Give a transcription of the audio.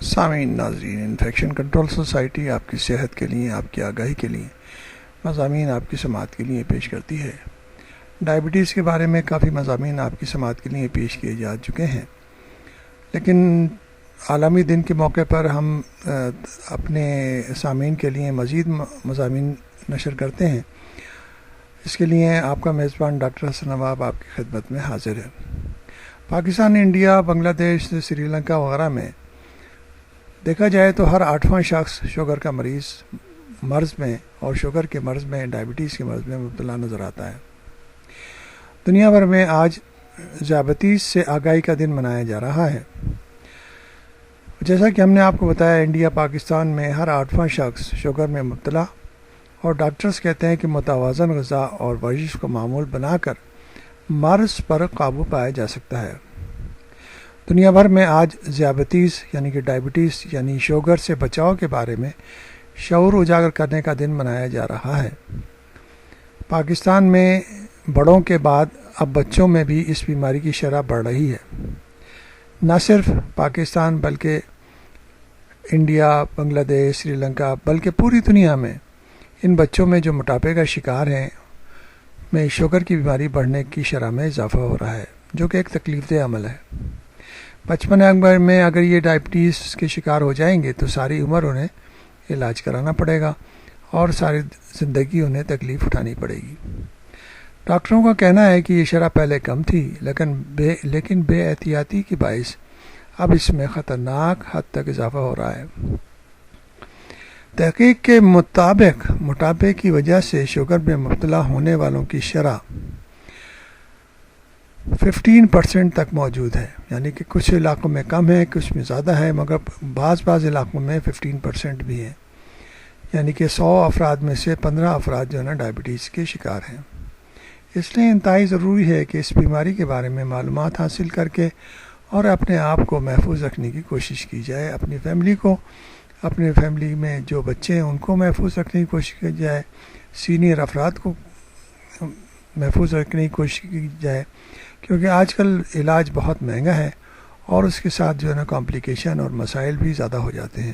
سامعین ناظرین، infection control society آپ کی صحت کے لیے، آپ کی آگاہی کے لیے مضامین آپ کی سماعت کے لیے پیش کرتی ہے۔ ڈائبٹیز کے بارے میں کافی مضامین آپ کی سماعت کے لیے پیش کیے جا چکے ہیں، لیکن عالمی دن کے موقع پر ہم اپنے سامعین کے لیے مزید مضامین نشر کرتے ہیں۔ اس کے لیے آپ کا میزبان ڈاکٹر حسن نواب آپ کی خدمت میں حاضر ہے۔ پاکستان، انڈیا، بنگلہ دیش، سری لنکا وغیرہ میں دیکھا جائے تو ہر 8واں شخص شوگر کا مرض میں اور شوگر کے مرض میں، ڈائبٹیز کے مرض میں مبتلا نظر آتا ہے۔ دنیا بھر میں آج ذیابیطس سے آگاہی کا دن منایا جا رہا ہے۔ جیسا کہ ہم نے آپ کو بتایا، انڈیا، پاکستان میں ہر 8واں شخص شوگر میں مبتلا، اور ڈاکٹرز کہتے ہیں کہ متوازن غذا اور ورزش کو معمول بنا کر مرض پر قابو پایا جا سکتا ہے۔ دنیا بھر میں آج ذیابیطس یعنی کہ ڈائبٹیز یعنی شوگر سے بچاؤ کے بارے میں شعور اجاگر کرنے کا دن منایا جا رہا ہے۔ پاکستان میں بڑوں کے بعد اب بچوں میں بھی اس بیماری کی شرح بڑھ رہی ہے۔ نہ صرف پاکستان بلکہ انڈیا، بنگلہ دیش، سری لنکا بلکہ پوری دنیا میں ان بچوں میں جو موٹاپے کا شکار ہیں میں شوگر کی بیماری بڑھنے کی شرح میں اضافہ ہو رہا ہے، جو کہ ایک تکلیف دہ عمل ہے۔ بچپن میں اگر یہ ڈائبٹیز کے شکار ہو جائیں گے تو ساری عمر انہیں علاج کرانا پڑے گا اور ساری زندگی انہیں تکلیف اٹھانی پڑے گی۔ ڈاکٹروں کا کہنا ہے کہ یہ شرح پہلے کم تھی، لیکن بے احتیاطی کے باعث اب اس میں خطرناک حد تک اضافہ ہو رہا ہے۔ تحقیق کے مطابق موٹاپے کی وجہ سے شوگر میں مبتلا ہونے والوں کی شرح 15% تک موجود ہے، یعنی کہ کچھ علاقوں میں کم ہے، کچھ میں زیادہ ہے، مگر بعض علاقوں میں 15% بھی ہے، یعنی کہ 100 افراد میں سے 15 افراد جو ہے نا ڈائبٹیز کے شکار ہیں۔ اس لیے انتہائی ضروری ہے کہ اس بیماری کے بارے میں معلومات حاصل کر کے اور اپنے آپ کو محفوظ رکھنے کی کوشش کی جائے، اپنی فیملی میں جو بچے ہیں ان کو محفوظ رکھنے کی کوشش کی جائے، سینئر افراد کو محفوظ رکھنے کی کوشش کی جائے، کیونکہ آج کل علاج بہت مہنگا ہے اور اس کے ساتھ جو ہے نا کمپلیکیشن اور مسائل بھی زیادہ ہو جاتے ہیں۔